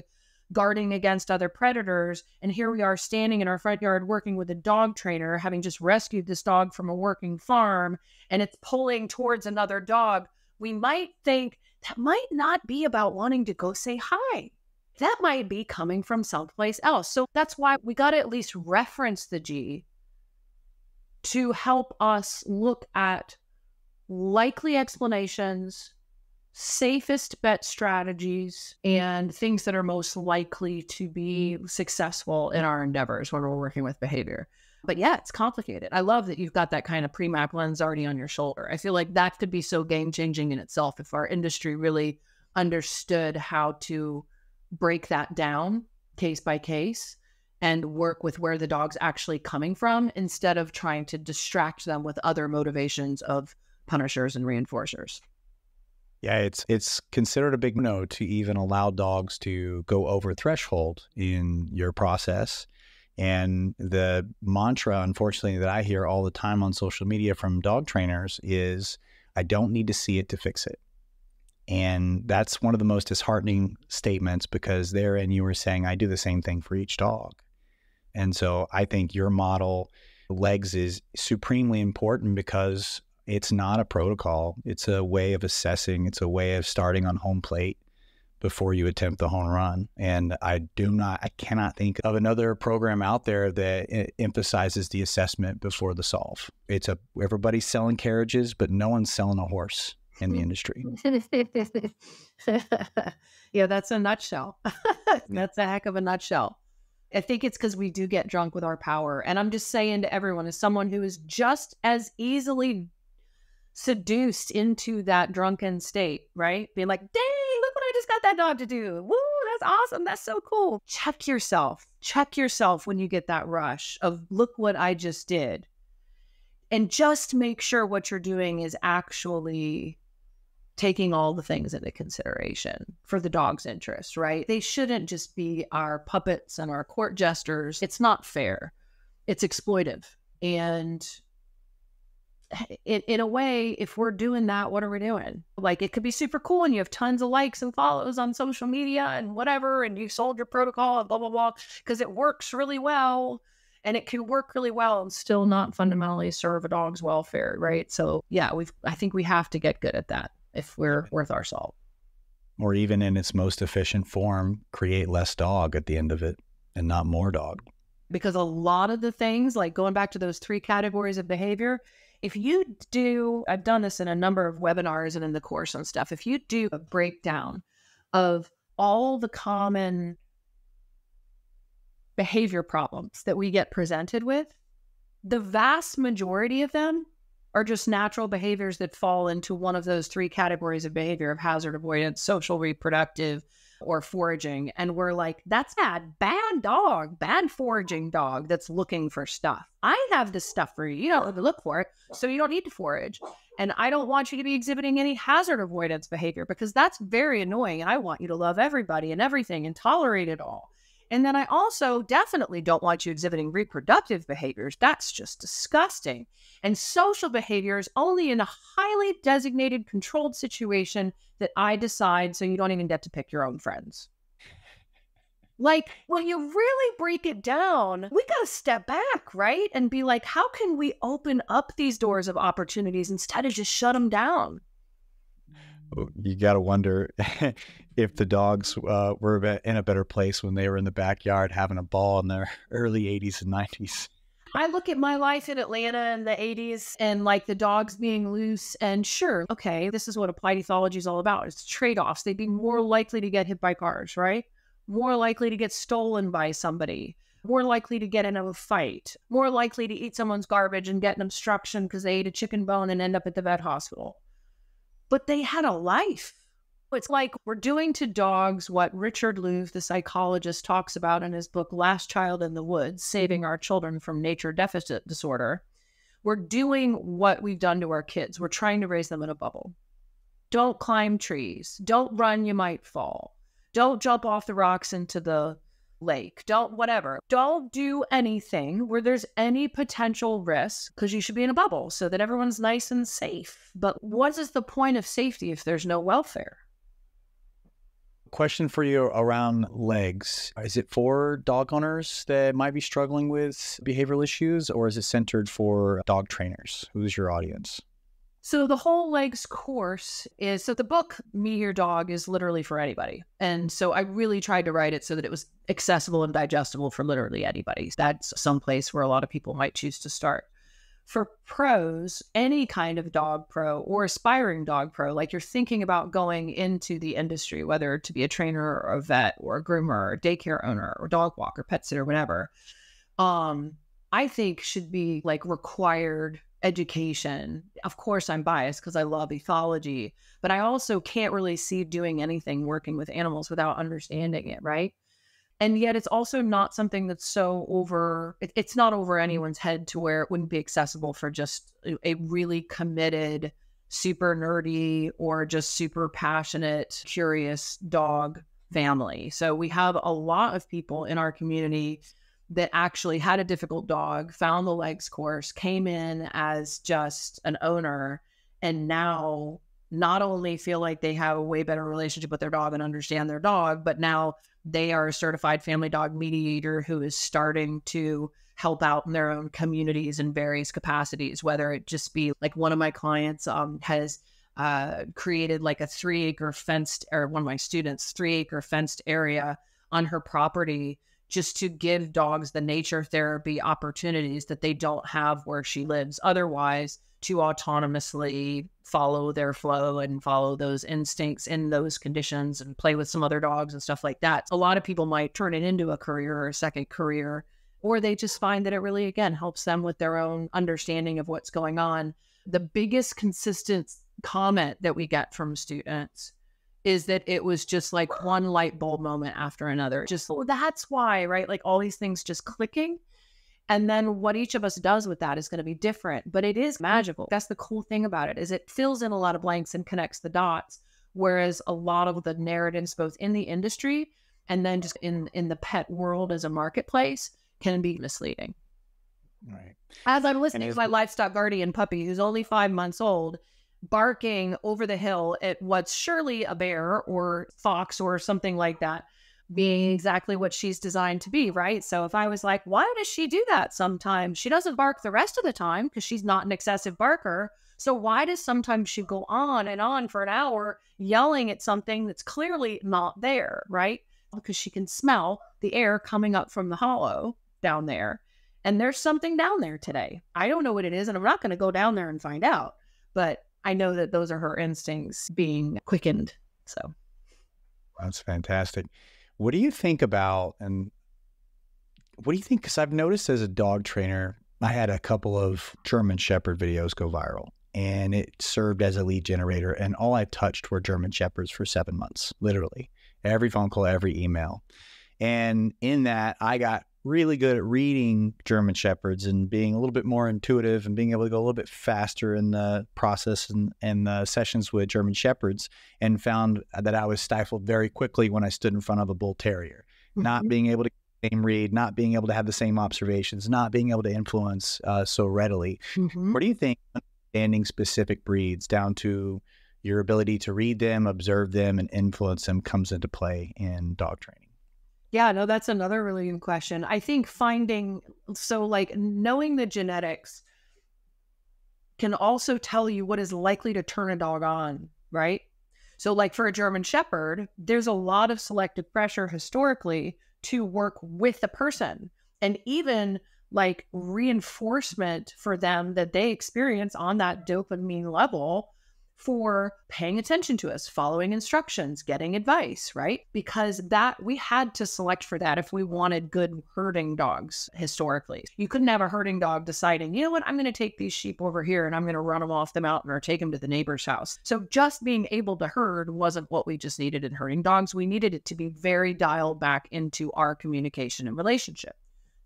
Speaker 2: guarding against other predators. And here we are standing in our front yard working with a dog trainer, having just rescued this dog from a working farm, and it's pulling towards another dog. We might think that might not be about wanting to go say hi. That might be coming from someplace else. So that's why we got to at least reference the G to help us look at likely explanations, safest bet strategies, and things that are most likely to be successful in our endeavors when we're working with behavior. But yeah, it's complicated. I love that you've got that kind of pre-map lens already on your shoulder. I feel like that could be so game-changing in itself if our industry really understood how to break that down case by case and work with where the dog's actually coming from instead of trying to distract them with other motivations of punishers and reinforcers.
Speaker 1: Yeah, it's considered a big no to even allow dogs to go over threshold in your process. And the mantra, unfortunately, that I hear all the time on social media from dog trainers is, I don't need to see it to fix it. And that's one of the most disheartening statements, because therein you were saying, I do the same thing for each dog. And so I think your model, legs, is supremely important because It's not a protocol. It's a way of assessing. It's a way of starting on home plate before you attempt the home run. And I cannot think of another program out there that emphasizes the assessment before the solve. Everybody's selling carriages, but no one's selling a horse in the industry.
Speaker 2: Yeah, that's a nutshell. That's a heck of a nutshell. I think it's because we do get drunk with our power. And I'm just saying to everyone, as someone who is just as easily seduced into that drunken state, right? Being like, dang, look what I just got that dog to do. Woo, that's awesome. That's so cool. Check yourself. Check yourself when you get that rush of, look what I just did. And just make sure what you're doing is actually taking all the things into consideration for the dog's interest, right? They shouldn't just be our puppets and our court jesters. It's not fair. It's exploitive. And in a way, if we're doing that, what are we doing? Like, it could be super cool and you have tons of likes and follows on social media and whatever, and you sold your protocol and blah, blah, blah, because it works really well. And it can work really well and still not fundamentally serve a dog's welfare, right? So yeah, I think we have to get good at that if we're worth our salt.
Speaker 1: Or even in its most efficient form, create less dog at the end of it and not more dog.
Speaker 2: Because a lot of the things, like going back to those 3 categories of behavior, if you do, I've done this in a number of webinars and in the course and stuff, if you do a breakdown of all the common behavior problems that we get presented with, the vast majority of them are just natural behaviors that fall into one of those 3 categories of behavior of hazard avoidance, social reproductive, or foraging. And we're like, that's bad dog, bad foraging dog that's looking for stuff. I have this stuff for you. You don't have to look for it, so you don't need to forage. And I don't want you to be exhibiting any hazard avoidance behavior because that's very annoying. And I want you to love everybody and everything and tolerate it all. And then I also definitely don't want you exhibiting reproductive behaviors. That's just disgusting. And social behaviors only in a highly designated, controlled situation that I decide, so you don't even get to pick your own friends. Like, when you really break it down, we got to step back, right? And be like, how can we open up these doors of opportunities instead of just shut them down?
Speaker 1: You got to wonder if the dogs were in a better place when they were in the backyard having a ball in their early 80s and 90s.
Speaker 2: I look at my life in Atlanta in the 80s and like the dogs being loose, and sure, okay, this is what applied ethology is all about. It's trade-offs. They'd be more likely to get hit by cars, right? More likely to get stolen by somebody, more likely to get in a fight, more likely to eat someone's garbage and get an obstruction because they ate a chicken bone and end up at the vet hospital. But they had a life. It's like we're doing to dogs what Richard Louv, the psychologist, talks about in his book, Last Child in the Woods, Saving Our Children from Nature Deficit Disorder. We're doing what we've done to our kids. We're trying to raise them in a bubble. Don't climb trees. Don't run, you might fall. Don't jump off the rocks into the lake. Don't do anything where there's any potential risk, because you should be in a bubble so that everyone's nice and safe. But what is the point of safety if there's no welfare?
Speaker 1: Question for you around legs. Is it for dog owners that might be struggling with behavioral issues, or is it centered for dog trainers? Who's your audience?
Speaker 2: So the whole legs course is, so the book, Me, Your Dog, is literally for anybody. And so I really tried to write it so that it was accessible and digestible for literally anybody. That's someplace where a lot of people might choose to start. For pros, any kind of dog pro or aspiring dog pro, like you're thinking about going into the industry, whether to be a trainer or a vet or a groomer or a daycare owner or dog walker, pet sitter, whatever, I think should be like required education. Of course, I'm biased because I love ethology, but I also can't really see doing anything working with animals without understanding it, right? And yet it's also not something that's it's not over anyone's head to where it wouldn't be accessible for just a really committed, super nerdy, or just super passionate, curious dog family. So we have a lot of people in our community that actually had a difficult dog, found the legs course, came in as just an owner, and now not only feel like they have a way better relationship with their dog and understand their dog, but now they are a certified family dog mediator who is starting to help out in their own communities in various capacities, whether it just be like one of my clients has created like a 3-acre fenced, or one of my students, 3-acre fenced area on her property just to give dogs the nature therapy opportunities that they don't have where she lives otherwise, to autonomously follow their flow and follow those instincts in those conditions and play with some other dogs and stuff like that. A lot of people might turn it into a career or a second career, or they just find that it really, again, helps them with their own understanding of what's going on. The biggest consistent comment that we get from students is that it was just like one light bulb moment after another. Just, oh, that's why, right? Like all these things just clicking. And then what each of us does with that is going to be different, but it is magical. That's the cool thing about it, is it fills in a lot of blanks and connects the dots. Whereas a lot of the narratives, both in the industry and then just in the pet world as a marketplace, can be misleading.
Speaker 1: Right.
Speaker 2: As I'm listening to my livestock guardian puppy, who's only 5 months old, barking over the hill at what's surely a bear or fox or something like that, being exactly what she's designed to be, right? So if I was like, why does she do that sometimes? She doesn't bark the rest of the time because she's not an excessive barker. So why does sometimes she go on and on for an hour yelling at something that's clearly not there, right? Because she can smell the air coming up from the hollow down there. And there's something down there today. I don't know what it is, and I'm not going to go down there and find out. But I know that those are her instincts being quickened. So
Speaker 1: that's fantastic. What do you think about, and what do you think? Because I've noticed as a dog trainer, I had a couple of German Shepherd videos go viral, and it served as a lead generator. And all I touched were German Shepherds for 7 months, literally. Every phone call, every email. And in that, I got really good at reading German Shepherds and being a little bit more intuitive and being able to go a little bit faster in the process and the sessions with German Shepherds, and found that I was stifled very quickly when I stood in front of a bull terrier, not being able to get the same read, not being able to have the same observations, not being able to influence so readily. What do you think understanding specific breeds down to your ability to read them, observe them, and influence them comes into play in dog training?
Speaker 2: Yeah, no, that's another really good question. I think knowing the genetics can also tell you what is likely to turn a dog on, right? So like for a German Shepherd, there's a lot of selective pressure historically to work with the person, and even like reinforcement for them that they experience on that dopamine level for paying attention to us, following instructions, getting advice, right? Because that we had to select for that if we wanted good herding dogs historically. You couldn't have a herding dog deciding, you know what, I'm going to take these sheep over here and I'm going to run them off the mountain or take them to the neighbor's house. So just being able to herd wasn't what we just needed in herding dogs. We needed it to be very dialed back into our communication and relationship.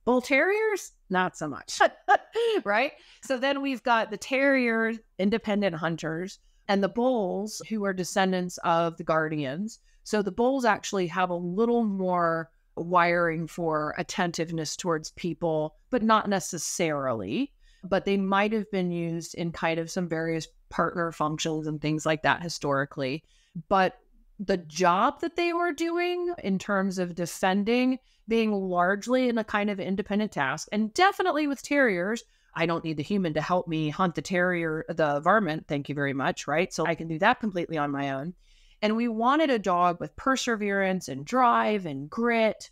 Speaker 2: Bull terriers, not so much, right? So then we've got the terrier independent hunters, and the bulls, who are descendants of the guardians. So the bulls actually have a little more wiring for attentiveness towards people, but not necessarily. But they might have been used in kind of some various partner functions and things like that historically. But the job that they were doing in terms of defending, being largely in a kind of independent task, and definitely with terriers, I don't need the human to help me hunt the terrier, the varmint, thank you very much, right? So I can do that completely on my own. And we wanted a dog with perseverance and drive and grit,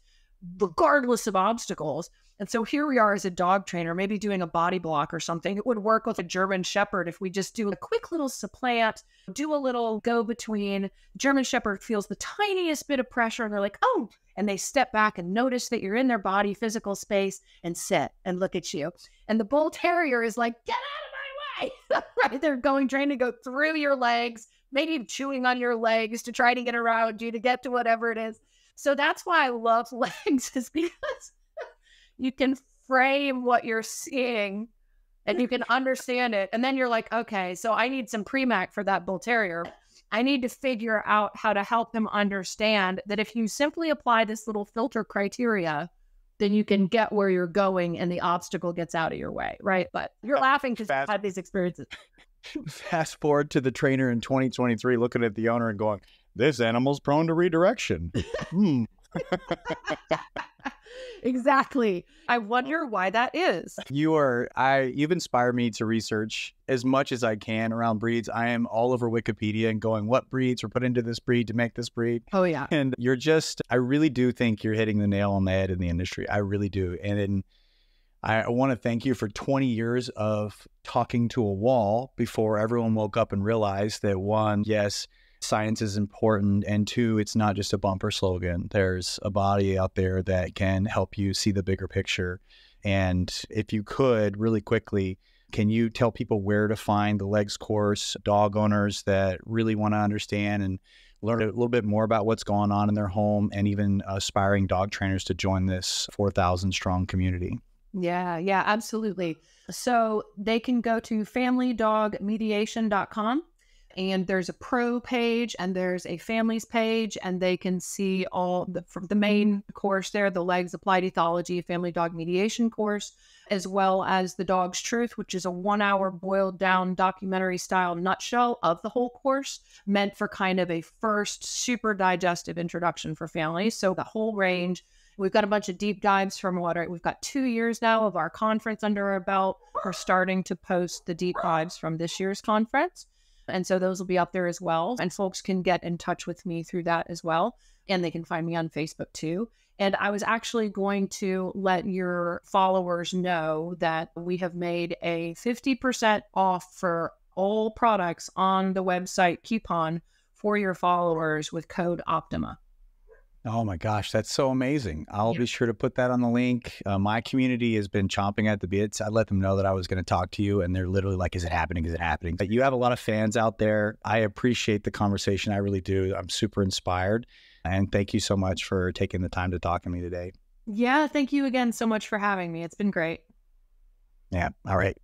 Speaker 2: regardless of obstacles. And so here we are as a dog trainer, maybe doing a body block or something. It would work with a German Shepherd if we just do a quick little supplant, do a little go-between. German Shepherd feels the tiniest bit of pressure and they're like, oh, and they step back and notice that you're in their body, physical space, and sit and look at you. And the Bull Terrier is like, get out of my way, right? They're trying to go through your legs, maybe chewing on your legs to try to get around you to get to whatever it is. So that's why I love legs, is because you can frame what you're seeing and you can understand it. And then you're like, okay, so I need some Premac for that Bull Terrier. I need to figure out how to help him understand that if you simply apply this little filter criteria, then you can get where you're going and the obstacle gets out of your way, right? But you're laughing because you've had these experiences.
Speaker 1: Fast forward to the trainer in 2023 looking at the owner and going, this animal's prone to redirection.
Speaker 2: Exactly. I wonder why that is.
Speaker 1: You've inspired me to research as much as I can around breeds. I am all over Wikipedia and going, what breeds were put into this breed to make this breed?
Speaker 2: Oh, yeah.
Speaker 1: And I really do think you're hitting the nail on the head in the industry. I really do. And I want to thank you for 20 years of talking to a wall before everyone woke up and realized that, one, yes, science is important, and two, it's not just a bumper slogan. There's a body out there that can help you see the bigger picture. And if you could, really quickly, can you tell people where to find the legs course, dog owners that really want to understand and learn a little bit more about what's going on in their home, and even aspiring dog trainers to join this 4,000 strong community?
Speaker 2: Yeah, absolutely. So they can go to familydogmediation.com, and there's a pro page and there's a families page, and they can see all the main course there, the Legs Applied Ethology Family Dog Mediation course, as well as the Dog's Truth, which is a 1-hour boiled down documentary style nutshell of the whole course, meant for kind of a first super digestive introduction for families. So the whole range. We've got a bunch of deep dives from we've got 2 years now of our conference under our belt. We're starting to post the deep dives from this year's conference. And so those will be up there as well. And folks can get in touch with me through that as well. And they can find me on Facebook too. And I was actually going to let your followers know that we have made a 50% off for all products on the website coupon for your followers with code OPTIMA.
Speaker 1: Oh my gosh, that's so amazing. I'll be sure to put that on the link. My community has been chomping at the bits. I let them know that I was going to talk to you, and they're literally like, is it happening? Is it happening? But you have a lot of fans out there. I appreciate the conversation. I really do. I'm super inspired. And thank you so much for taking the time to talk to me today.
Speaker 2: Yeah, thank you again so much for having me. It's been great.
Speaker 1: Yeah. All right.